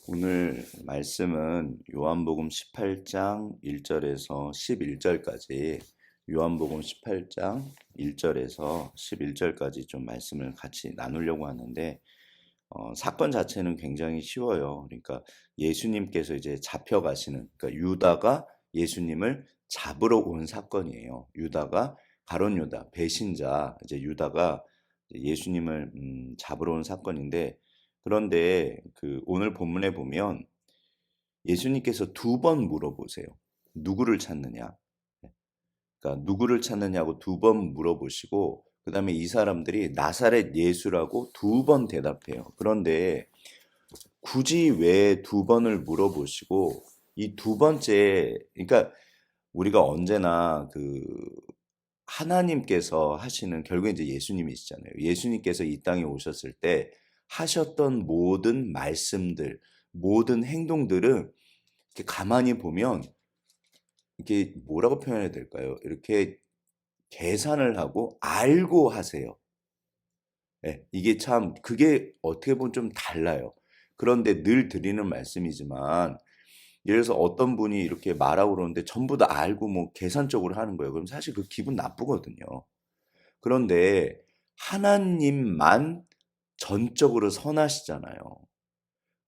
오늘 말씀은 요한복음 18장 1절에서 11절까지 요한복음 18장 1절에서 11절까지 좀 말씀을 같이 나누려고 하는데 사건 자체는 굉장히 쉬워요. 그러니까 예수님께서 이제 잡혀가시는 그러니까 유다가 예수님을 잡으러 온 사건이에요. 유다가 가룟 유다 배신자 이제 유다가 예수님을 잡으러 온 사건인데 그런데 그 오늘 본문에 보면 예수님께서 두 번 물어보세요. 누구를 찾느냐? 그러니까 누구를 찾느냐고 두 번 물어보시고 그다음에 이 사람들이 나사렛 예수라고 두 번 대답해요. 그런데 굳이 왜 두 번을 물어보시고 이 두 번째 그러니까 우리가 언제나 그 하나님께서 하시는 결국에 이제 예수님이시잖아요. 예수님께서 이 땅에 오셨을 때 하셨던 모든 말씀들, 모든 행동들은 이렇게 가만히 보면 이게 뭐라고 표현해야 될까요? 이렇게 계산을 하고 알고 하세요. 예, 이게 참 그게 어떻게 보면 좀 달라요. 그런데 늘 드리는 말씀이지만 예를 들어서 어떤 분이 이렇게 말하고 그러는데 전부 다 알고 뭐 계산적으로 하는 거예요. 그럼 사실 그 기분 나쁘거든요. 그런데 하나님만 전적으로 선하시잖아요.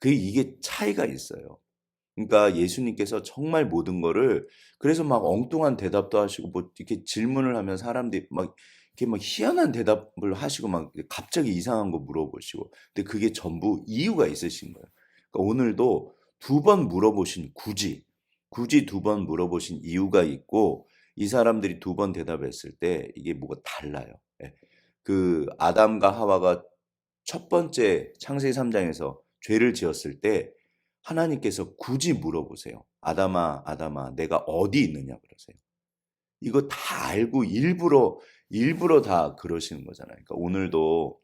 이게 차이가 있어요. 그러니까 예수님께서 정말 모든 거를 그래서 막 엉뚱한 대답도 하시고 뭐 이렇게 질문을 하면 사람들이 막 이렇게 막 희한한 대답을 하시고 막 갑자기 이상한 거 물어보시고 근데 그게 전부 이유가 있으신 거예요. 그러니까 오늘도 두 번 물어보신 굳이 두 번 물어보신 이유가 있고 이 사람들이 두 번 대답했을 때 이게 뭐가 달라요. 예. 그 아담과 하와가 첫 번째 창세기 3장에서 죄를 지었을 때 하나님께서 굳이 물어보세요. 아담아, 아담아, 내가 어디 있느냐 그러세요. 이거 다 알고 일부러 다 그러시는 거잖아요. 그러니까 오늘도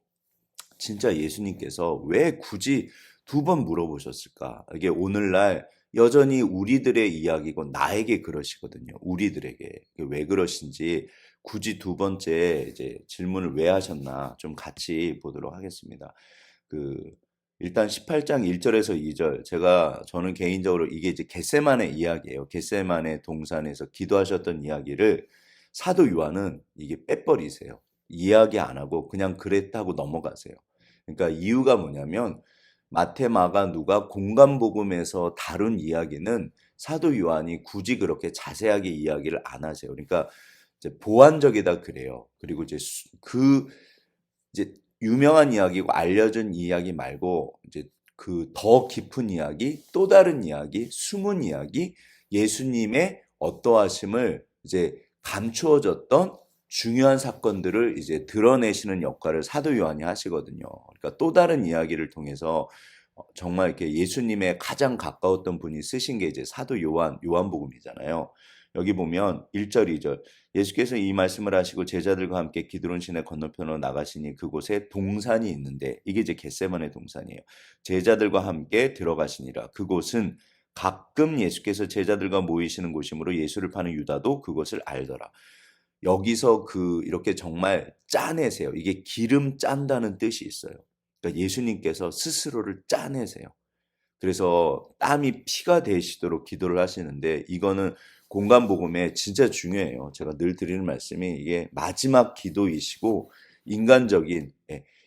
진짜 예수님께서 왜 굳이 두 번 물어보셨을까? 이게 오늘날 여전히 우리들의 이야기고 나에게 그러시거든요. 우리들에게. 왜 그러신지 굳이 두 번째 이제 질문을 왜 하셨나 좀 같이 보도록 하겠습니다. 그 일단 18장 1절에서 2절 저는 개인적으로 이게 이제 겟세마네 이야기예요. 겟세마네 동산에서 기도하셨던 이야기를 사도 요한은 이게 빼버리세요. 이야기 안 하고 그냥 그랬다고 넘어가세요. 그러니까 이유가 뭐냐면 마태, 마가, 누가 공간복음에서 다룬 이야기는 사도 요한이 굳이 그렇게 자세하게 이야기를 안 하세요. 그러니까 이제 보완적이다 그래요. 그리고 이제 유명한 이야기고 알려진 이야기 말고 이제 그 더 깊은 이야기, 또 다른 이야기, 숨은 이야기, 예수님의 어떠하심을 이제 감추어졌던 중요한 사건들을 이제 드러내시는 역할을 사도 요한이 하시거든요. 그러니까 또 다른 이야기를 통해서 정말 이렇게 예수님의 가장 가까웠던 분이 쓰신 게 이제 사도 요한복음이잖아요. 여기 보면 1절, 2절 예수께서 이 말씀을 하시고 제자들과 함께 기드론 시내 건너편으로 나가시니 그곳에 동산이 있는데 이게 이제 겟세마네 동산이에요. 제자들과 함께 들어가시니라. 그곳은 가끔 예수께서 제자들과 모이시는 곳이므로 예수를 파는 유다도 그것을 알더라. 여기서 이렇게 정말 짜내세요. 이게 기름 짠다는 뜻이 있어요. 그러니까 예수님께서 스스로를 짜내세요. 그래서 땀이 피가 되시도록 기도를 하시는데 이거는 공간복음에 진짜 중요해요. 제가 늘 드리는 말씀이 이게 마지막 기도이시고 인간적인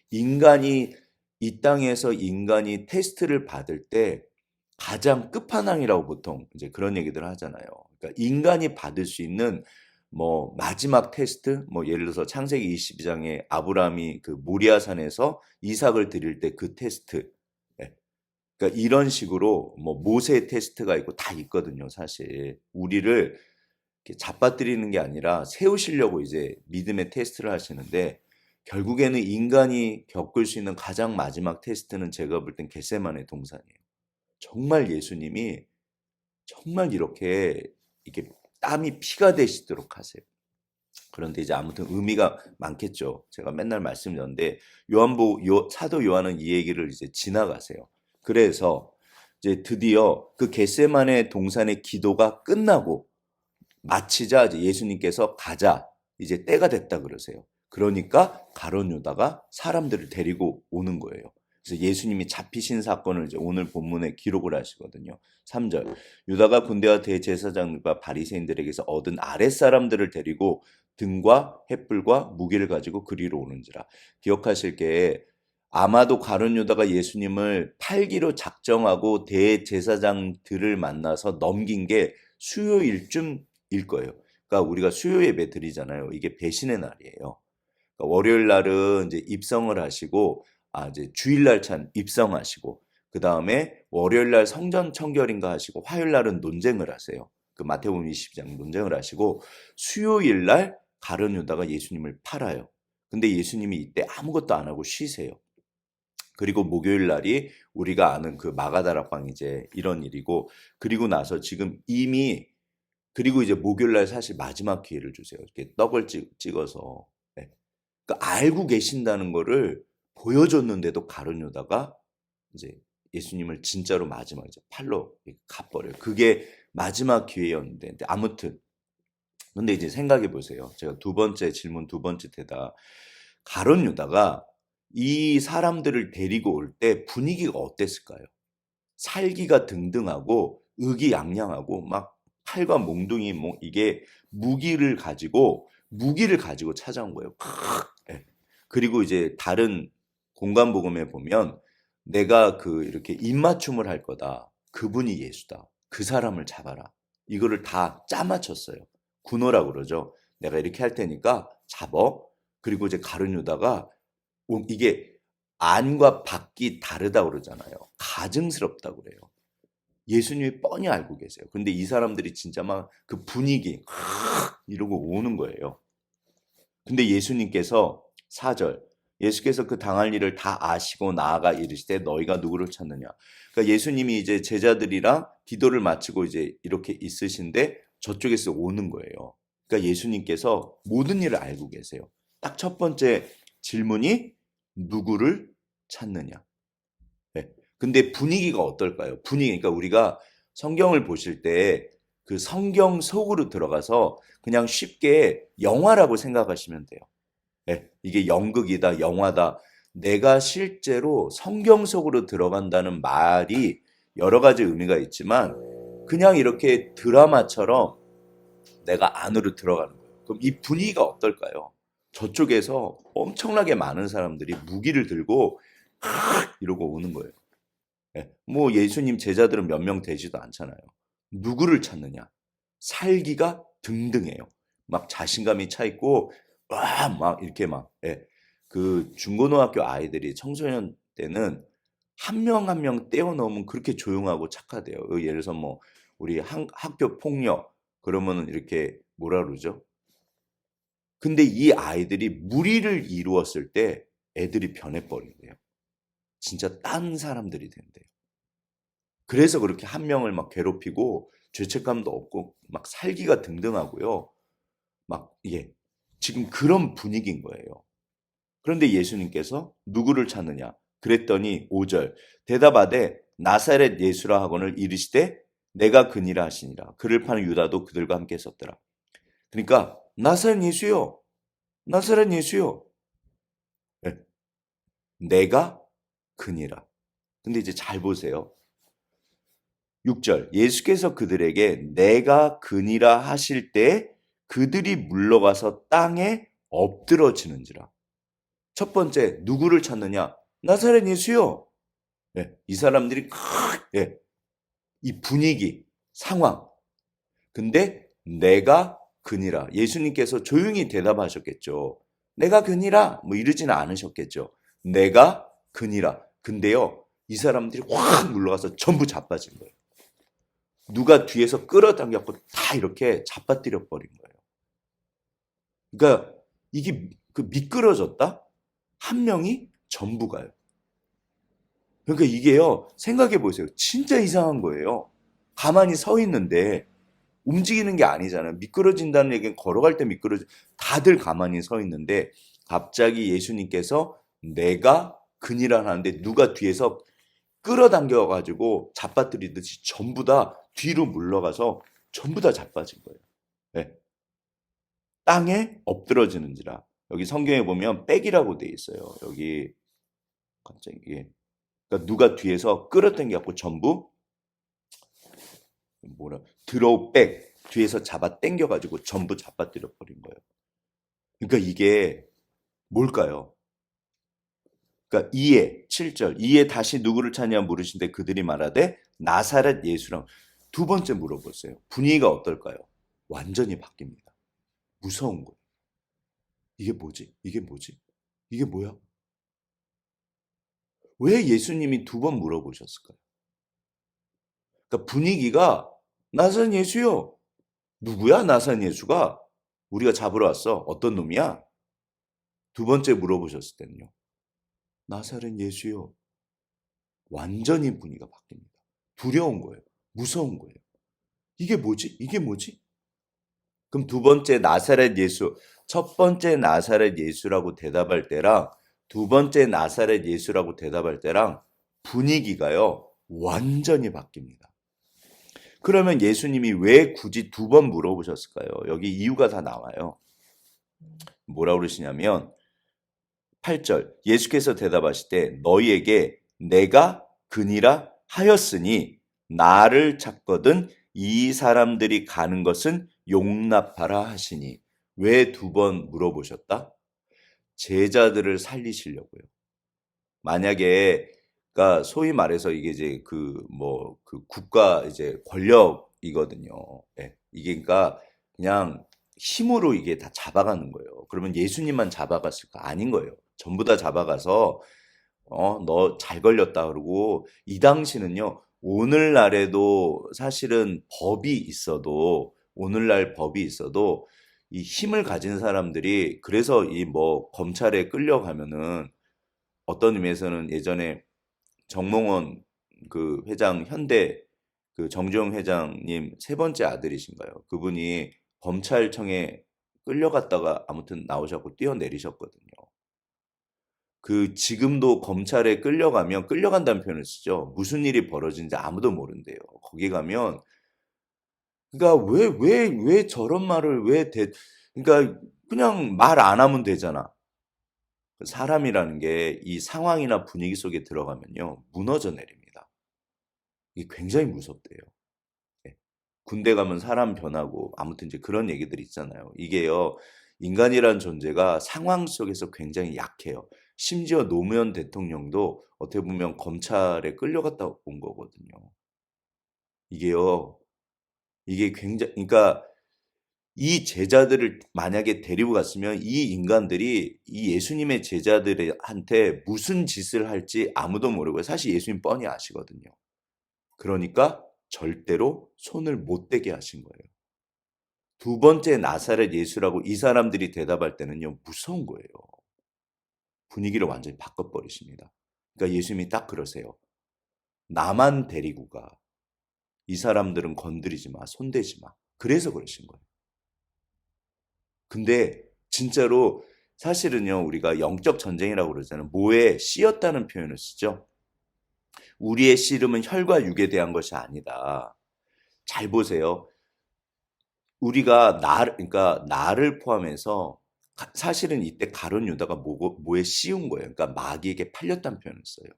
인간이 이 땅에서 인간이 테스트를 받을 때 가장 끝판왕이라고 보통 이제 그런 얘기들을 하잖아요. 그러니까 인간이 받을 수 있는 뭐 마지막 테스트 뭐 예를 들어서 창세기 22장에 아브라함이 그 모리아산에서 이삭을 드릴 때 그 테스트 그러니까 이런 식으로 뭐 모세 테스트가 있고 다 있거든요, 사실. 우리를 이렇게 잡아뜨리는 게 아니라 세우시려고 이제 믿음의 테스트를 하시는데 결국에는 인간이 겪을 수 있는 가장 마지막 테스트는 제가 볼 땐 겟세마네 동산이에요. 정말 예수님이 정말 이렇게 땀이 피가 되시도록 하세요. 그런데 이제 아무튼 의미가 많겠죠. 제가 맨날 말씀드렸는데 사도 요한은 이 얘기를 이제 지나가세요. 그래서 이제 드디어 그 겟세마네 동산의 기도가 끝나고 마치자 이제 예수님께서 가자 이제 때가 됐다 그러세요. 그러니까 가룟 유다가 사람들을 데리고 오는 거예요. 그래서 예수님이 잡히신 사건을 이제 오늘 본문에 기록을 하시거든요. 3절. 유다가 군대와 대제사장과 바리새인들에게서 얻은 아랫사람들을 데리고 등과 횃불과 무기를 가지고 그리로 오는지라. 기억하실 게 아마도 가룟 유다가 예수님을 팔기로 작정하고 대제사장들을 만나서 넘긴 게 수요일쯤일 거예요. 그러니까 우리가 수요 예배 드리잖아요. 이게 배신의 날이에요. 그러니까 월요일 날은 이제 입성을 하시고 이제 주일날 참 입성하시고 그 다음에 월요일날 성전 청결인가 하시고 화요일날은 논쟁을 하세요. 그 마태복음 20장 논쟁을 하시고 수요일날 가룟 유다가 예수님을 팔아요. 근데 예수님이 이때 아무것도 안 하고 쉬세요. 그리고 목요일 날이 우리가 아는 그 마가다락방 이제 이런 일이고 그리고 나서 지금 이미 그리고 이제 목요일 날 사실 마지막 기회를 주세요. 이렇게 떡을 찍어서 네. 그러니까 알고 계신다는 거를 보여줬는데도 가룟 유다가 이제 예수님을 진짜로 마지막 이제 팔로 가버려요. 그게 마지막 기회였는데 아무튼 근데 이제 생각해 보세요. 제가 두 번째 질문 두 번째 대답 가룟 유다가 이 사람들을 데리고 올 때 분위기가 어땠을까요? 살기가 등등하고 의기양양하고 막 칼과 몽둥이 뭐 이게 무기를 가지고 찾아온 거예요. 예. 그리고 이제 다른 공간 복음에 보면 내가 그 이렇게 입맞춤을 할 거다. 그분이 예수다. 그 사람을 잡아라. 이거를 다 짜맞췄어요. 군호라고 그러죠. 내가 이렇게 할 테니까 잡어. 그리고 이제 가룟 유다가 이게 안과 밖이 다르다고 그러잖아요. 가증스럽다고 그래요. 예수님이 뻔히 알고 계세요. 근데 이 사람들이 진짜 막 그 분위기 이러고 오는 거예요. 근데 예수님께서 4절 예수께서 그 당할 일을 다 아시고 나아가 이르시되 너희가 누구를 찾느냐. 그러니까 예수님이 이제 제자들이랑 기도를 마치고 이제 이렇게 있으신데 저쪽에서 오는 거예요. 그러니까 예수님께서 모든 일을 알고 계세요. 딱 첫 번째 질문이 누구를 찾느냐. 네. 근데 분위기가 어떨까요? 그러니까 우리가 성경을 보실 때 그 성경 속으로 들어가서 그냥 쉽게 영화라고 생각하시면 돼요. 네. 이게 연극이다, 영화다. 내가 실제로 성경 속으로 들어간다는 말이 여러 가지 의미가 있지만 그냥 이렇게 드라마처럼 내가 안으로 들어가는 거예요. 그럼 이 분위기가 어떨까요? 저쪽에서 엄청나게 많은 사람들이 무기를 들고 이러고 오는 거예요. 예. 뭐 예수님 제자들은 몇 명 되지도 않잖아요. 누구를 찾느냐? 살기가 등등해요. 막 자신감이 차 있고 막 이렇게 막 예. 그 중고등학교 아이들이 청소년 때는 한 명 한 명 떼어 넣으면 그렇게 조용하고 착하대요. 예를 들어서 뭐 우리 학교 폭력 그러면은 이렇게 뭐라 그러죠? 근데 이 아이들이 무리를 이루었을 때 애들이 변해버린대요. 진짜 딴 사람들이 된대요. 그래서 그렇게 한 명을 막 괴롭히고 죄책감도 없고 막 살기가 등등하고요. 막 이게 지금 그런 분위기인 거예요. 그런데 예수님께서 누구를 찾느냐? 그랬더니 5절 대답하되 나사렛 예수라 하거늘 이르시되 내가 그니라 하시니라. 그를 파는 유다도 그들과 함께 섰더라. 그러니까 나사렛 예수요. 나사렛 예수요. 네. 내가 그니라. 근데 이제 잘 보세요. 6절 예수께서 그들에게 내가 그니라 하실 때 그들이 물러가서 땅에 엎드러지는지라. 첫 번째 누구를 찾느냐? 나사렛 예수요. 네, 이 사람들이 네, 이 분위기, 상황. 근데 내가 그니라. 예수님께서 조용히 대답하셨겠죠. 내가 그니라. 뭐 이러지는 않으셨겠죠. 내가 그니라. 근데요, 이 사람들이 확 물러가서 전부 자빠진 거예요. 누가 뒤에서 끌어당겼고 다 이렇게 잡아뜨려 버린 거예요. 그러니까 이게 그 미끄러졌다? 한 명이 전부가요. 그러니까 이게요, 생각해 보세요. 진짜 이상한 거예요. 가만히 서 있는데 움직이는 게 아니잖아요. 미끄러진다는 얘기는 걸어갈 때 다들 가만히 서 있는데 갑자기 예수님께서 내가 그니라 하는데 누가 뒤에서 끌어당겨가지고 잡아뜨리듯이 전부 다 뒤로 물러가서 전부 다 자빠진 거예요. 네. 땅에 엎드러지는지라. 여기 성경에 보면 빽이라고 돼 있어요. 여기 갑자기 그러니까 누가 뒤에서 끌어당겨갖고 전부 드로우 백 뒤에서 잡아 당겨가지고 전부 잡아뜨려 버린 거예요. 그러니까 이게 뭘까요? 그러니까 2에 7절 2에 다시 누구를 찾냐 물으신데 그들이 말하되 나사렛 예수랑 두 번째 물어보세요. 분위기가 어떨까요? 완전히 바뀝니다. 무서운 거예요. 이게 뭐지? 이게 뭐지? 이게 뭐야? 왜 예수님이 두 번 물어보셨을까요? 그러니까 분위기가 나사렛 예수요. 누구야 나사렛 예수가? 우리가 잡으러 왔어. 어떤 놈이야? 두 번째 물어보셨을 때는요. 나사렛 예수요. 완전히 분위기가 바뀝니다. 두려운 거예요. 무서운 거예요. 이게 뭐지? 이게 뭐지? 그럼 두 번째 나사렛 예수, 첫 번째 나사렛 예수라고 대답할 때랑 두 번째 나사렛 예수라고 대답할 때랑 분위기가요. 완전히 바뀝니다. 그러면 예수님이 왜 굳이 두 번 물어보셨을까요? 여기 이유가 다 나와요. 뭐라 그러시냐면 8절 예수께서 대답하시되 너희에게 내가 그니라 하였으니 나를 찾거든 이 사람들이 가는 것은 용납하라 하시니. 왜 두 번 물어보셨다? 제자들을 살리시려고요. 만약에 그러니까 소위 말해서 이게 이제 그 국가 이제 권력이거든요. 예. 이게 그러니까 그냥 힘으로 이게 다 잡아가는 거예요. 그러면 예수님만 잡아갔을까? 아닌 거예요. 전부 다 잡아가서 너 잘 걸렸다 그러고 이 당시는요. 오늘날에도 사실은 법이 있어도 오늘날 법이 있어도 이 힘을 가진 사람들이 그래서 이 검찰에 끌려가면은 어떤 의미에서는 예전에 정몽원 그 회장 현대 그 정주영 회장님 세 번째 아들이신가요? 그분이 검찰청에 끌려갔다가 아무튼 나오셨고 뛰어내리셨거든요. 그 지금도 검찰에 끌려가면 끌려간다는 표현을 쓰죠. 무슨 일이 벌어진지 아무도 모른대요. 거기 가면 그러니까 왜 저런 말을 그러니까 그냥 말 안 하면 되잖아. 사람이라는 게 이 상황이나 분위기 속에 들어가면요. 무너져 내립니다. 이게 굉장히 무섭대요. 예. 군대 가면 사람 변하고 아무튼 이제 그런 얘기들이 있잖아요. 이게요. 인간이란 존재가 상황 속에서 굉장히 약해요. 심지어 노무현 대통령도 어떻게 보면 검찰에 끌려갔다 온 거거든요. 이게요. 이게 굉장히 그러니까 이 제자들을 만약에 데리고 갔으면 이 인간들이 이 예수님의 제자들한테 무슨 짓을 할지 아무도 모르고요. 사실 예수님 뻔히 아시거든요. 그러니까 절대로 손을 못 대게 하신 거예요. 두 번째 나사렛 예수라고 이 사람들이 대답할 때는요. 무서운 거예요. 분위기를 완전히 바꿔버리십니다. 그러니까 예수님이 딱 그러세요. 나만 데리고 가. 이 사람들은 건드리지 마. 손대지 마. 그래서 그러신 거예요. 근데 진짜로 사실은요. 우리가 영적 전쟁이라고 그러잖아요. 모에 씌었다는 표현을 쓰죠. 우리의 씨름은 혈과 육에 대한 것이 아니다. 잘 보세요. 우리가 그러니까 나를 포함해서 사실은 이때 가룟 유다가 뭐에 씌운 거예요. 그러니까 마귀에게 팔렸다는 표현을 써요.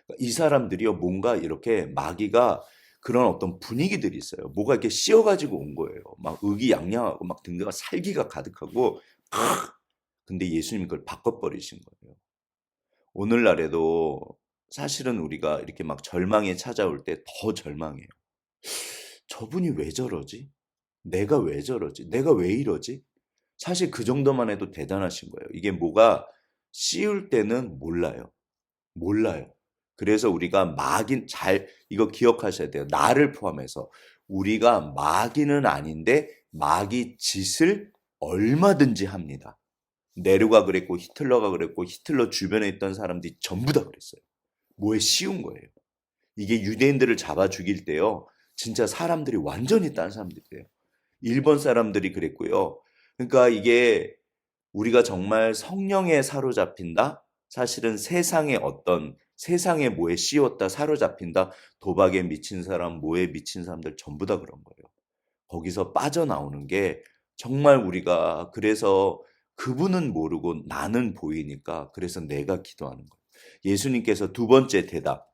그러니까 이 사람들이요. 뭔가 이렇게 마귀가 그런 어떤 분위기들이 있어요. 뭐가 이렇게 씌워가지고 온 거예요. 막 의기양양하고 막 등등한 살기가 가득하고 근데 예수님이 그걸 바꿔버리신 거예요. 오늘날에도 사실은 우리가 이렇게 막 절망에 찾아올 때 더 절망해요. 저분이 왜 저러지? 내가 왜 저러지? 내가 왜 이러지? 사실 그 정도만 해도 대단하신 거예요. 이게 뭐가 씌울 때는 몰라요. 몰라요. 그래서 우리가 이거 기억하셔야 돼요. 나를 포함해서. 우리가 마귀는 아닌데 마귀 짓을 얼마든지 합니다. 네루가 그랬고 히틀러가 그랬고 히틀러 주변에 있던 사람들이 전부 다 그랬어요. 뭐에 씌운 거예요. 이게 유대인들을 잡아 죽일 때요. 진짜 사람들이 완전히 딴 사람들이에요. 일본 사람들이 그랬고요. 그러니까 이게 우리가 정말 성령에 사로잡힌다? 사실은 세상에 뭐에 씌웠다 사로잡힌다? 도박에 미친 사람, 뭐에 미친 사람들 전부 다 그런 거예요. 거기서 빠져나오는 게 정말 우리가 그래서 그분은 모르고 나는 보이니까 그래서 내가 기도하는 거예요. 예수님께서 두 번째 대답.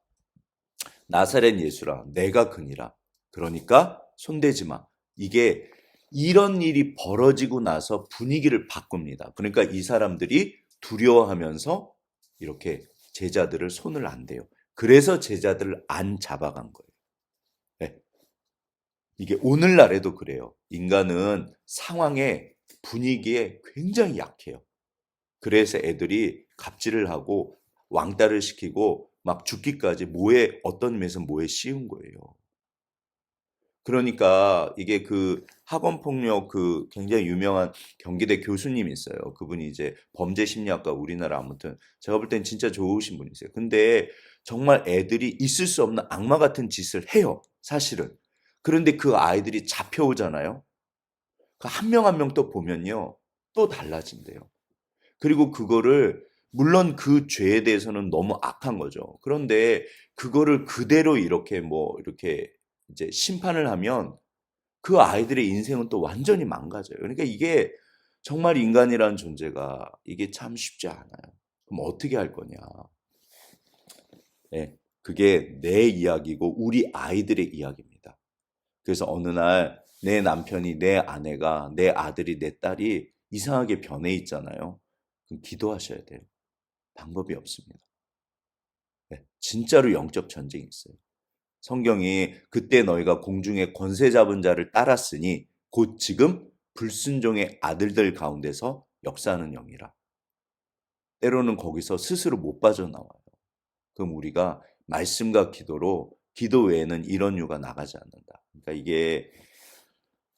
나사렛 예수라 내가 그니라. 그러니까 손대지 마. 이게 이런 일이 벌어지고 나서 분위기를 바꿉니다. 그러니까 이 사람들이 두려워하면서 이렇게 제자들을 손을 안 대요. 그래서 제자들을 안 잡아간 거예요. 네. 이게 오늘날에도 그래요. 인간은 상황에 분위기에 굉장히 약해요. 그래서 애들이 갑질을 하고 왕따를 시키고 막 죽기까지 뭐에 어떤 의미에서 뭐에 씌운 거예요. 그러니까 이게 그 학원 폭력 그 굉장히 유명한 경기대 교수님이 있어요. 그분이 이제 범죄 심리학과 우리나라 아무튼 제가 볼 땐 진짜 좋으신 분이세요. 근데 정말 애들이 있을 수 없는 악마 같은 짓을 해요. 사실은. 그런데 그 아이들이 잡혀오잖아요. 그 한 명 한 명 또 보면요. 또 달라진대요. 그리고 그거를 물론 그 죄에 대해서는 너무 악한 거죠. 그런데 그거를 그대로 이렇게 뭐 이렇게 이제 심판을 하면 그 아이들의 인생은 또 완전히 망가져요. 그러니까 이게 정말 인간이란 존재가 이게 참 쉽지 않아요. 그럼 어떻게 할 거냐? 네, 그게 내 이야기고 우리 아이들의 이야기입니다. 그래서 어느 날 내 남편이, 내 아내가, 내 아들이, 내 딸이 이상하게 변해 있잖아요. 그럼 기도하셔야 돼요. 방법이 없습니다. 네, 진짜로 영적 전쟁이 있어요. 성경이 그때 너희가 공중의 권세 잡은 자를 따랐으니 곧 지금 불순종의 아들들 가운데서 역사하는 영이라. 때로는 거기서 스스로 못 빠져나와요. 그럼 우리가 말씀과 기도로 기도 외에는 이런 유가 나가지 않는다. 그러니까 이게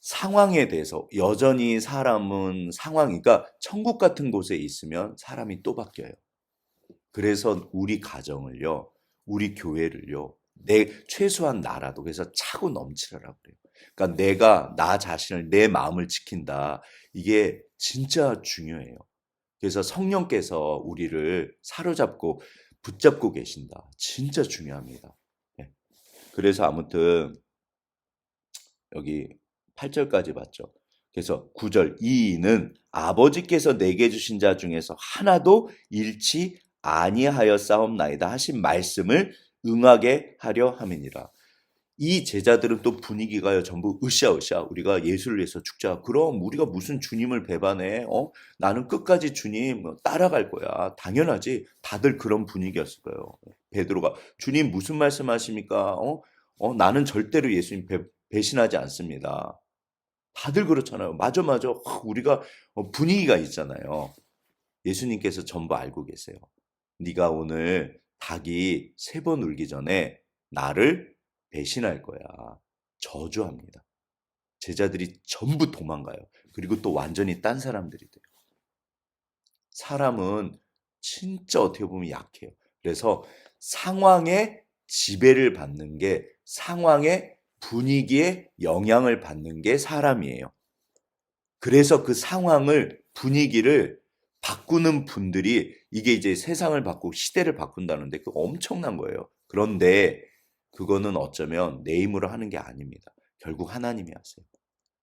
상황에 대해서 여전히 사람은 그러니까 천국 같은 곳에 있으면 사람이 또 바뀌어요. 그래서 우리 가정을요, 우리 교회를요, 최소한 나라도 그래서 차고 넘치라고 그래요. 그러니까 내가 나 자신을 내 마음을 지킨다. 이게 진짜 중요해요. 그래서 성령께서 우리를 사로잡고 붙잡고 계신다. 진짜 중요합니다. 네. 그래서 아무튼 여기 8절까지 봤죠. 그래서 9절 이는 아버지께서 내게 주신 자 중에서 하나도 잃지 아니하여 싸움나이다 하신 말씀을 응하게 하려 함이니라. 이 제자들은 또 분위기가요 전부 으쌰으쌰 우리가 예수를 위해서 죽자. 그럼 우리가 무슨 주님을 배반해? 나는 끝까지 주님 따라갈 거야. 당연하지. 다들 그런 분위기였을 거예요. 베드로가 주님 무슨 말씀하십니까? 나는 절대로 예수님 배신하지 않습니다. 다들 그렇잖아요. 맞아, 맞아. 우리가 분위기가 있잖아요. 예수님께서 전부 알고 계세요. 네가 오늘 닭이 3번 울기 전에 나를 배신할 거야. 저주합니다. 제자들이 전부 도망가요. 그리고 또 완전히 딴 사람들이 돼요. 사람은 진짜 어떻게 보면 약해요. 그래서 상황에 지배를 받는 게 상황의 분위기에 영향을 받는 게 사람이에요. 그래서 그 상황을 분위기를 바꾸는 분들이 이게 이제 세상을 바꾸고 시대를 바꾼다는데 그 엄청난 거예요. 그런데 그거는 어쩌면 내 힘으로 하는 게 아닙니다. 결국 하나님이 하세요.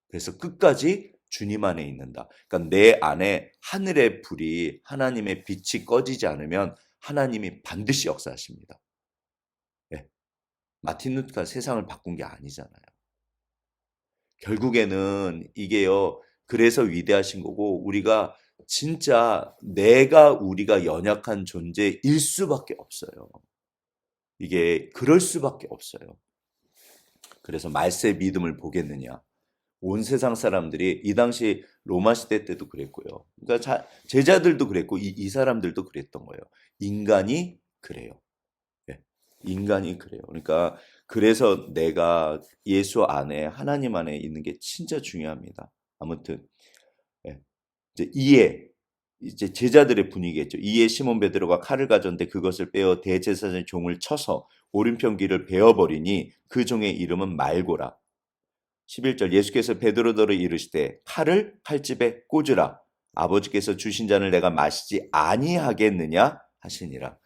그래서 끝까지 주님 안에 있는다. 그러니까 내 안에 하늘의 불이 하나님의 빛이 꺼지지 않으면 하나님이 반드시 역사하십니다. 네. 마틴 루터가 세상을 바꾼 게 아니잖아요. 결국에는 이게요. 그래서 위대하신 거고 우리가 진짜 우리가 연약한 존재일 수밖에 없어요. 이게 그럴 수밖에 없어요. 그래서 말세의 믿음을 보겠느냐. 온 세상 사람들이 이 당시 로마 시대 때도 그랬고요. 그러니까 제자들도 그랬고 이 사람들도 그랬던 거예요. 인간이 그래요. 네. 인간이 그래요. 그러니까 그래서 내가 예수 안에 하나님 안에 있는 게 진짜 중요합니다. 아무튼 네. 이제 제자들의 분위기겠죠. 이에 시몬 베드로가 칼을 가졌는데 그것을 빼어 대제사장의 종을 쳐서 오른편 귀를 베어버리니 그 종의 이름은 말고라. 11절 예수께서 베드로더러 이르시되 칼을 칼집에 꽂으라. 아버지께서 주신 잔을 내가 마시지 아니하겠느냐 하시니라.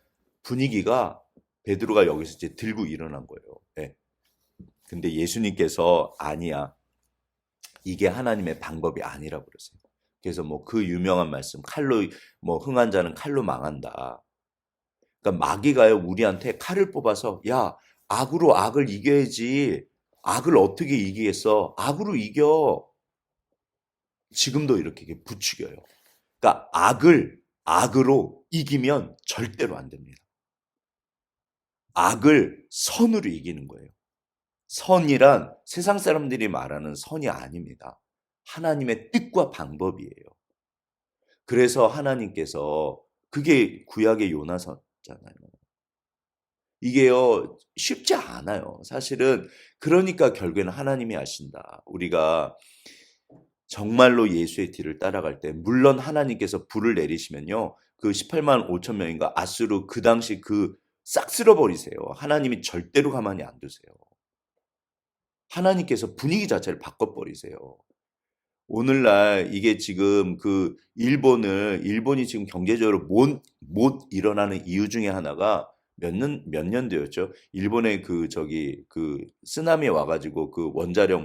분위기가 베드로가 여기서 이제 들고 일어난 거예요. 네. 근데 예수님께서 아니야. 이게 하나님의 방법이 아니라고 그러세요. 그래서 뭐 그 유명한 말씀 칼로 뭐 흥한 자는 칼로 망한다. 그러니까 마귀가요, 우리한테 칼을 뽑아서 야, 악으로 악을 이겨야지. 악을 어떻게 이기겠어? 악으로 이겨. 지금도 이렇게 부추겨요. 그러니까 악을 악으로 이기면 절대로 안 됩니다. 악을 선으로 이기는 거예요. 선이란 세상 사람들이 말하는 선이 아닙니다. 하나님의 뜻과 방법이에요. 그래서 하나님께서 그게 구약의 요나서잖아요. 이게요, 쉽지 않아요. 사실은 그러니까 결국에는 하나님이 하신다. 우리가 정말로 예수의 뒤를 따라갈 때 물론 하나님께서 불을 내리시면요. 그 18만 5천 명인가 아수르 그 당시 그 싹 쓸어버리세요. 하나님이 절대로 가만히 안 두세요. 하나님께서 분위기 자체를 바꿔버리세요. 오늘날 이게 지금 그 일본이 지금 경제적으로 못 일어나는 이유 중에 하나가 몇 년도였죠? 일본의 그 쓰나미 와가지고 그 원자력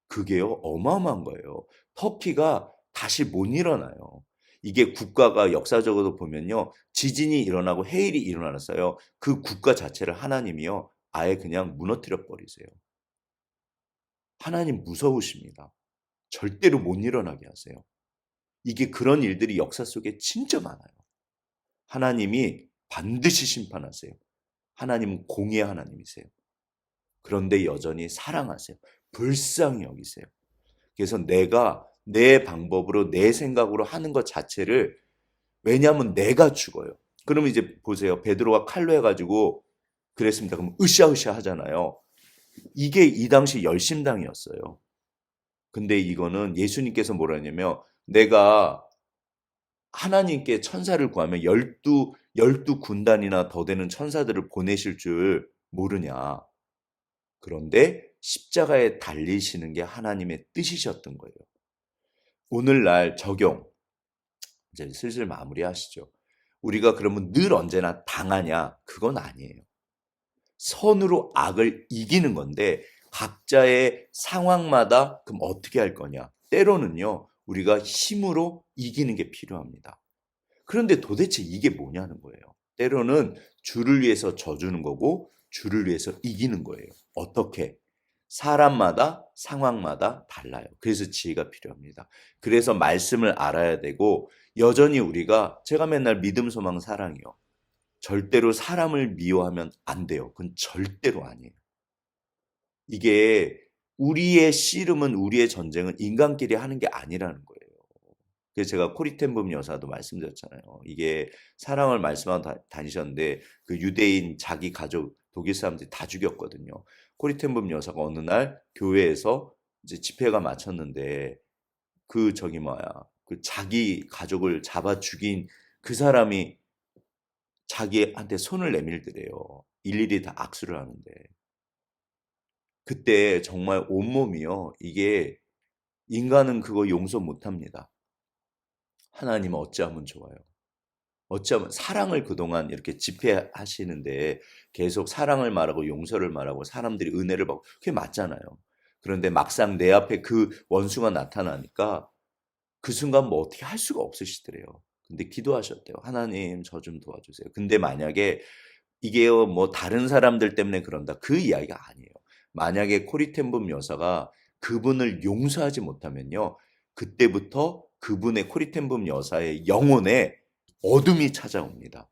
그게요, 어마어마한 거예요. 터키가 다시 못 일어나요. 이게 국가가 역사적으로 보면요, 지진이 일어나고 해일이 일어났어요. 그 국가 자체를 하나님이요, 아예 그냥 무너뜨려 버리세요. 하나님 무서우십니다. 절대로 못 일어나게 하세요. 이게 그런 일들이 역사 속에 진짜 많아요. 하나님이 반드시 심판하세요. 하나님은 공의의 하나님이세요. 그런데 여전히 사랑하세요. 불쌍히 여기세요. 그래서 내가 내 방법으로 내 생각으로 하는 것 자체를, 왜냐하면 내가 죽어요. 그러면 이제 보세요. 베드로가 칼로 해가지고 그랬습니다. 그럼 으쌰으쌰 하잖아요. 이게 이 당시 열심당이었어요. 근데 이거는 예수님께서 뭐라 했냐면, 내가 하나님께 천사를 구하면 열두 군단이나 더 되는 천사들을 보내실 줄 모르냐. 그런데 십자가에 달리시는 게 하나님의 뜻이셨던 거예요. 오늘날 적용, 이제 슬슬 마무리하시죠. 우리가 그러면 늘 언제나 당하냐? 그건 아니에요. 선으로 악을 이기는 건데 각자의 상황마다 그럼 어떻게 할 거냐? 때로는요, 우리가 힘으로 이기는 게 필요합니다. 그런데 도대체 이게 뭐냐는 거예요. 때로는 주를 위해서 져주는 거고 주를 위해서 이기는 거예요. 어떻게? 사람마다 상황마다 달라요. 그래서 지혜가 필요합니다. 그래서 말씀을 알아야 되고, 여전히 우리가, 제가 맨날 믿음, 소망, 사랑이요. 절대로 사람을 미워하면 안 돼요. 그건 절대로 아니에요. 이게 우리의 씨름은, 우리의 전쟁은 인간끼리 하는 게 아니라는 거예요. 그래서 제가 코리텐붐 여사도 말씀드렸잖아요. 이게 사랑을 말씀하고 다니셨는데 그 유대인 자기 가족 독일 사람들이 다 죽였거든요. 코리텐붐 여사가 어느 날 교회에서 이제 집회가 마쳤는데 그 자기 가족을 잡아 죽인 그 사람이 자기한테 손을 내밀더래요. 일일이 다 악수를 하는데. 그때 정말 온몸이요. 이게 인간은 그거 용서 못 합니다. 하나님은 어찌하면 좋아요. 어쩌면 사랑을 그동안 이렇게 집회하시는데 계속 사랑을 말하고 용서를 말하고 사람들이 은혜를 받고 그게 맞잖아요. 그런데 막상 내 앞에 그 원수가 나타나니까 그 순간 뭐 어떻게 할 수가 없으시더래요. 근데 기도하셨대요. 하나님 저 좀 도와주세요. 근데 만약에 이게요 뭐 다른 사람들 때문에 그런다 그 이야기가 아니에요. 만약에 코리텐붐 여사가 그분을 용서하지 못하면요, 그때부터 그분의 코리텐붐 여사의 영혼에 어둠이 찾아옵니다.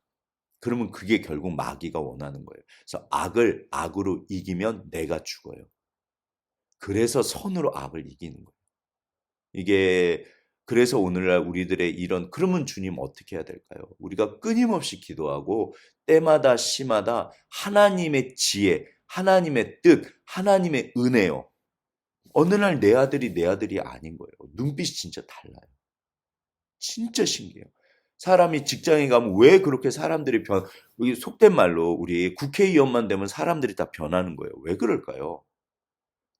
그러면 그게 결국 마귀가 원하는 거예요. 그래서 악을 악으로 이기면 내가 죽어요. 그래서 선으로 악을 이기는 거예요. 이게 그래서 오늘날 우리들의 이런, 그러면 주님 어떻게 해야 될까요? 우리가 끊임없이 기도하고 때마다 시마다 하나님의 지혜, 하나님의 뜻, 하나님의 은혜요. 어느 날 내 아들이 아닌 거예요. 눈빛이 진짜 달라요. 진짜 신기해요. 사람이 직장에 가면 왜 그렇게 사람들이 여기 속된 말로 우리 국회의원만 되면 사람들이 다 변하는 거예요. 왜 그럴까요?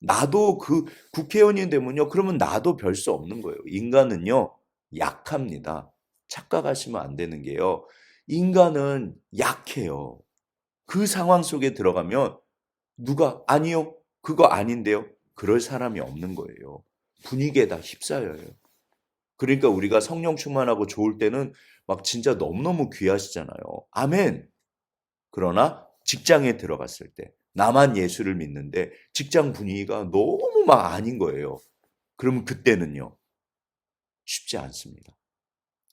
나도 그 국회의원이 되면요, 그러면 나도 별 수 없는 거예요. 인간은요, 약합니다. 착각하시면 안 되는 게요. 인간은 약해요. 그 상황 속에 들어가면 누가 아니요, 그거 아닌데요. 그럴 사람이 없는 거예요. 분위기에 다 휩싸여요. 그러니까 우리가 성령 충만하고 좋을 때는 막 진짜 너무너무 귀하시잖아요. 아멘. 그러나 직장에 들어갔을 때 나만 예수를 믿는데 직장 분위기가 너무 막 아닌 거예요. 그러면 그때는요. 쉽지 않습니다.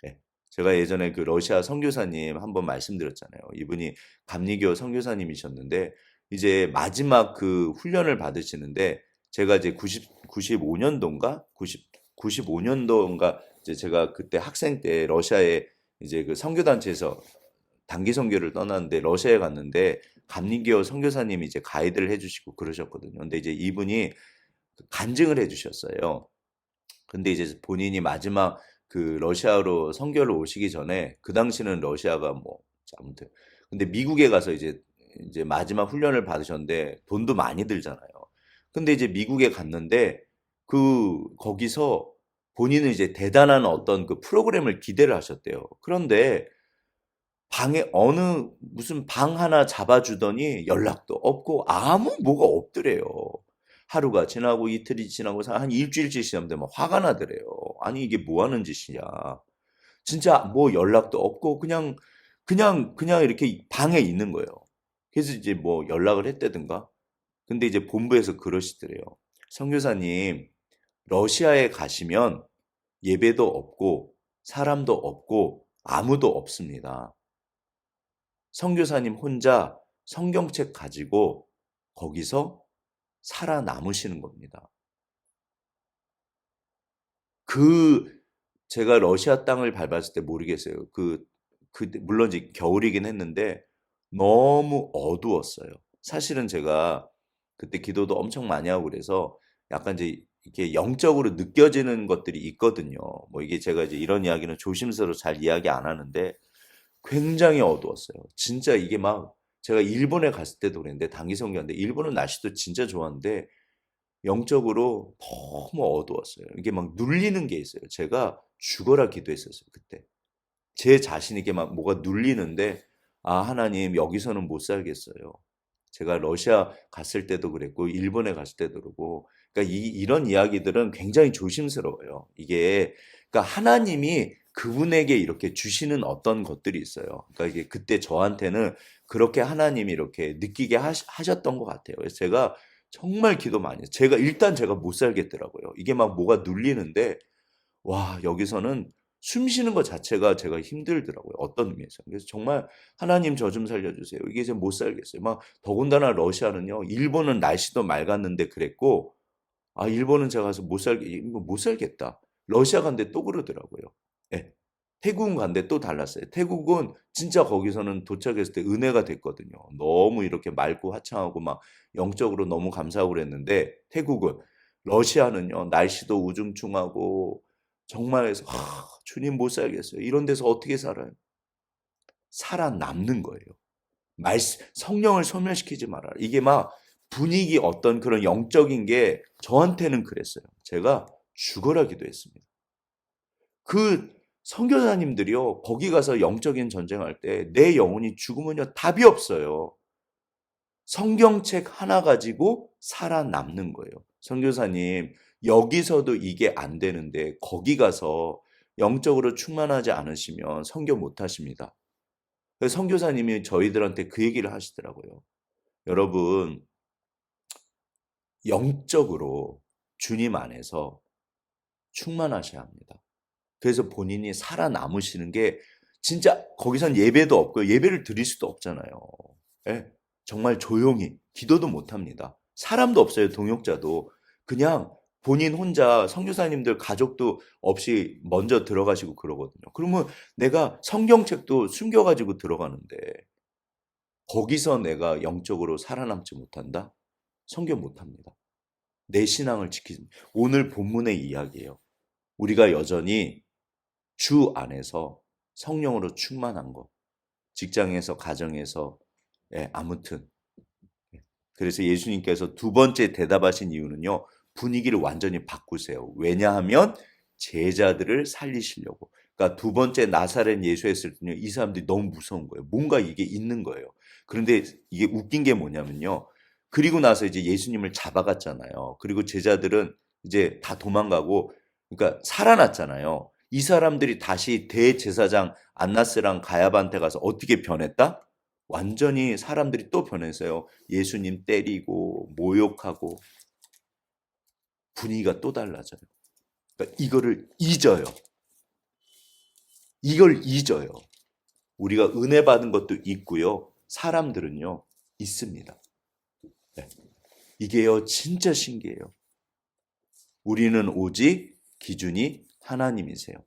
예. 제가 예전에 그 러시아 선교사님 한번 말씀드렸잖아요. 이분이 감리교 선교사님이셨는데 이제 마지막 그 훈련을 받으시는데 제가 이제 95년도인가 95년도인가 이제 제가 그때 학생 때 러시아에 이제 그 선교단체에서 단기 선교를 떠났는데 러시아에 갔는데 감리교 선교사님이 이제 가이드를 해주시고 그러셨거든요. 근데 이제 이분이 간증을 해주셨어요. 근데 이제 본인이 마지막 그 러시아로 선교를 오시기 전에 그 당시는 러시아가 뭐 아무튼 근데 미국에 가서 이제 마지막 훈련을 받으셨는데 돈도 많이 들잖아요. 근데 이제 미국에 갔는데 그 거기서 본인은 이제 대단한 어떤 그 프로그램을 기대를 하셨대요. 그런데 방에 어느 무슨 방 하나 잡아주더니 연락도 없고 아무 뭐가 없더래요. 하루가 지나고 이틀이 지나고 한 일주일째 지났는데 막 화가 나더래요. 아니 이게 뭐 하는 짓이냐. 진짜 뭐 연락도 없고 그냥 이렇게 방에 있는 거예요. 그래서 이제 뭐 연락을 했다든가. 근데 이제 본부에서 그러시더래요. 선교사님, 러시아에 가시면 예배도 없고 사람도 없고 아무도 없습니다. 선교사님 혼자 성경책 가지고 거기서 살아남으시는 겁니다. 그 제가 러시아 땅을 밟았을 때 모르겠어요. 물론 이제 겨울이긴 했는데 너무 어두웠어요. 사실은 제가 그때 기도도 엄청 많이 하고 그래서 약간 이제 이렇게 영적으로 느껴지는 것들이 있거든요. 뭐 이게 제가 이제 이런 이야기는 조심스러워 잘 이야기 안 하는데 굉장히 어두웠어요. 진짜 이게 막 제가 일본에 갔을 때도 그랬는데 단기 선교인데 일본은 날씨도 진짜 좋았는데 영적으로 너무 어두웠어요. 이게 막 눌리는 게 있어요. 제가 죽어라 기도했었어요, 그때. 제 자신에게 막 뭐가 눌리는데 아, 하나님 여기서는 못 살겠어요. 제가 러시아 갔을 때도 그랬고 일본에 갔을 때도 그러고 그러니까 이런 이야기들은 굉장히 조심스러워요. 이게 그러니까 하나님이 그분에게 이렇게 주시는 어떤 것들이 있어요. 그러니까 이게 그때 저한테는 그렇게 하나님이 이렇게 느끼게 하셨던 것 같아요. 그래서 제가 정말 기도 많이 했어요. 제가 못 살겠더라고요. 이게 막 뭐가 눌리는데 와, 여기서는 숨 쉬는 것 자체가 제가 힘들더라고요. 어떤 의미에서. 그래서 정말 하나님 저 좀 살려주세요. 이게 이제 못 살겠어요. 막 더군다나 러시아는요. 일본은 날씨도 맑았는데 그랬고 아, 일본은 제가 가서 이거 못 살겠다. 러시아 간데 또 그러더라고요. 예. 태국은 간데 또 달랐어요. 태국은 진짜 거기서는 도착했을 때 은혜가 됐거든요. 너무 이렇게 맑고 화창하고 막 영적으로 너무 감사하고 그랬는데 태국은 러시아는요. 날씨도 우중충하고 정말 해서 주님 못 살겠어요. 이런 데서 어떻게 살아요? 살아남는 거예요. 성령을 소멸시키지 말아라. 이게 막 분위기 어떤 그런 영적인 게 저한테는 그랬어요. 제가 죽어라 기도했습니다. 그 선교사님들이요, 거기 가서 영적인 전쟁할 때 내 영혼이 죽으면요, 답이 없어요. 성경책 하나 가지고 살아남는 거예요. 선교사님, 여기서도 이게 안 되는데 거기 가서 영적으로 충만하지 않으시면 선교 못 하십니다. 그래서 선교사님이 저희들한테 그 얘기를 하시더라고요. 여러분, 영적으로 주님 안에서 충만하셔야 합니다. 그래서 본인이 살아남으시는 게 진짜 거기선 예배도 없고 예배를 드릴 수도 없잖아요. 예? 정말 조용히 기도도 못 합니다. 사람도 없어요. 동역자도. 그냥 본인 혼자 선교사님들 가족도 없이 먼저 들어가시고 그러거든요. 그러면 내가 성경책도 숨겨가지고 들어가는데 거기서 내가 영적으로 살아남지 못한다? 선교 못합니다. 내 신앙을 지키지. 오늘 본문의 이야기예요. 우리가 여전히 주 안에서 성령으로 충만한 것. 직장에서, 가정에서, 예, 아무튼. 그래서 예수님께서 두 번째 대답하신 이유는요, 분위기를 완전히 바꾸세요. 왜냐하면 제자들을 살리시려고. 그러니까 두 번째 나사렛 예수 했을 때는요, 이 사람들이 너무 무서운 거예요. 뭔가 이게 있는 거예요. 그런데 이게 웃긴 게 뭐냐면요. 그리고 나서 이제 예수님을 잡아갔잖아요. 그리고 제자들은 이제 다 도망가고, 그러니까 살아났잖아요. 이 사람들이 다시 대제사장 안나스랑 가야바한테 가서 어떻게 변했다? 완전히 사람들이 또 변해서요. 예수님 때리고 모욕하고 분위기가 또 달라져요. 그러니까 이거를 잊어요. 이걸 잊어요. 우리가 은혜 받은 것도 있고요. 사람들은요. 있습니다. 네. 이게요. 진짜 신기해요. 우리는 오직 기준이 하나님이세요.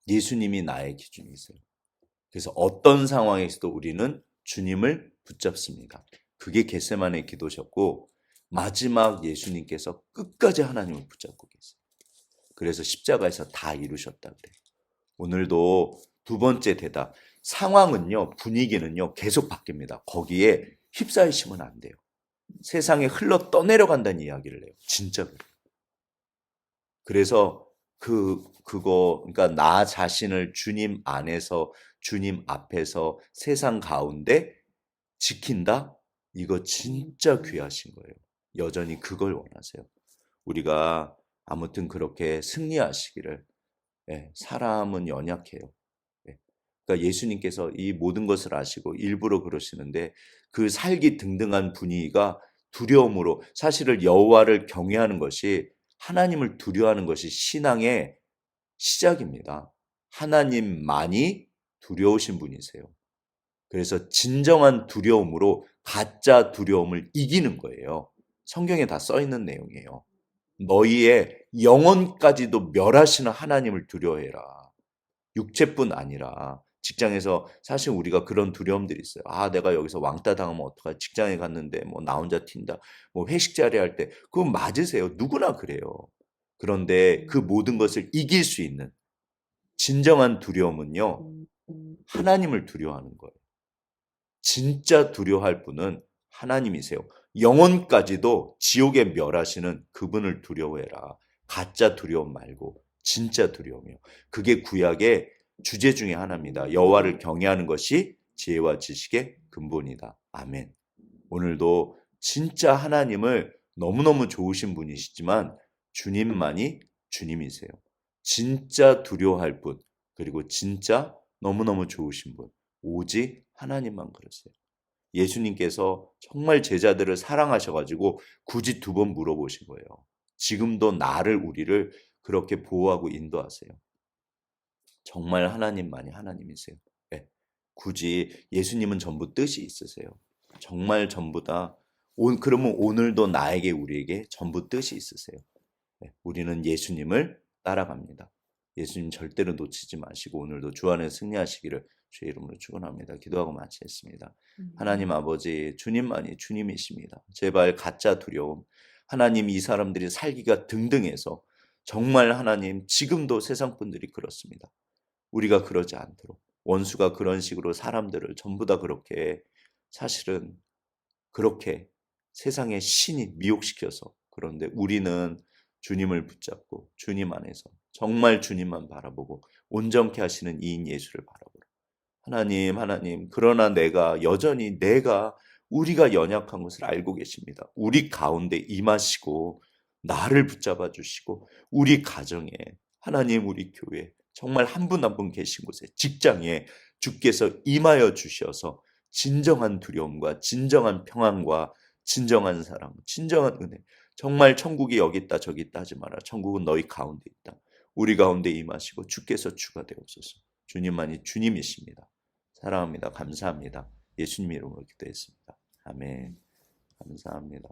예수님이 나의 기준이세요. 그래서 어떤 상황에서도 우리는 주님을 붙잡습니다. 그게 겟세마네 기도셨고 마지막 예수님께서 끝까지 하나님을 붙잡고 계세요. 그래서 십자가에서 다 이루셨다 그래요. 오늘도 두 번째 대답. 상황은요, 분위기는요, 계속 바뀝니다. 거기에 휩싸이시면 안 돼요. 세상에 흘러 떠내려간다는 이야기를 해요. 진짜 그래요. 그래서 그러니까 나 자신을 주님 안에서, 주님 앞에서 세상 가운데 지킨다? 이거 진짜 귀하신 거예요. 여전히 그걸 원하세요. 우리가 아무튼 그렇게 승리하시기를. 예, 사람은 연약해요. 예. 그러니까 예수님께서 이 모든 것을 아시고 일부러 그러시는데 그 살기 등등한 분위기가 두려움으로 사실은 여호와를 경외하는 것이 하나님을 두려워하는 것이 신앙의 시작입니다. 하나님만이 두려우신 분이세요. 그래서 진정한 두려움으로 가짜 두려움을 이기는 거예요. 성경에 다 써 있는 내용이에요. 너희의 영혼까지도 멸하시는 하나님을 두려워해라. 육체뿐 아니라 직장에서 사실 우리가 그런 두려움들이 있어요. 아, 내가 여기서 왕따 당하면 어떡하지? 직장에 갔는데 뭐 나 혼자 튄다. 뭐 회식 자리 할 때 그거 맞으세요. 누구나 그래요. 그런데 그 모든 것을 이길 수 있는 진정한 두려움은요. 하나님을 두려워하는 거예요. 진짜 두려워할 분은 하나님이세요. 영혼까지도 지옥에 멸하시는 그분을 두려워해라. 가짜 두려움 말고 진짜 두려움이요. 그게 구약의 주제 중에 하나입니다. 여호와를 경외하는 것이 지혜와 지식의 근본이다. 아멘. 오늘도 진짜 하나님을 너무너무 좋으신 분이시지만 주님만이 주님이세요. 진짜 두려워할 분, 그리고 진짜 너무너무 좋으신 분, 오직 하나님만 그러세요. 예수님께서 정말 제자들을 사랑하셔가지고 굳이 두 번 물어보신 거예요. 지금도 우리를 그렇게 보호하고 인도하세요. 정말 하나님만이 하나님이세요. 네. 굳이 예수님은 전부 뜻이 있으세요. 정말 전부 다. 그러면 오늘도 나에게 우리에게 전부 뜻이 있으세요. 네. 우리는 예수님을 따라갑니다. 예수님 절대로 놓치지 마시고 오늘도 주 안에 승리하시기를 주의 이름으로 축원합니다. 기도하고 마치겠습니다. 하나님 아버지, 주님만이 주님이십니다. 제발 가짜 두려움, 하나님 이 사람들이 살기가 등등해서 정말 하나님 지금도 세상 분들이 그렇습니다. 우리가 그러지 않도록 원수가 그런 식으로 사람들을 전부 다 그렇게 사실은 그렇게 세상의 신이 미혹시켜서 그런데 우리는 주님을 붙잡고 주님 안에서 정말 주님만 바라보고 온전케 하시는 이인 예수를 바라보라. 하나님, 그러나 여전히 우리가 연약한 것을 알고 계십니다. 우리 가운데 임하시고 나를 붙잡아 주시고 우리 가정에 하나님 우리 교회 정말 한 분 한 분 계신 곳에 직장에 주께서 임하여 주셔서 진정한 두려움과 진정한 평안과 진정한 사랑, 진정한 은혜 정말 천국이 여기 있다 저기 있다 하지 마라. 천국은 너희 가운데 있다. 우리 가운데 임하시고 주께서 주가 되옵소서. 주님만이 주님이십니다. 사랑합니다. 감사합니다. 예수님 이름으로 기도했습니다. 아멘. 감사합니다.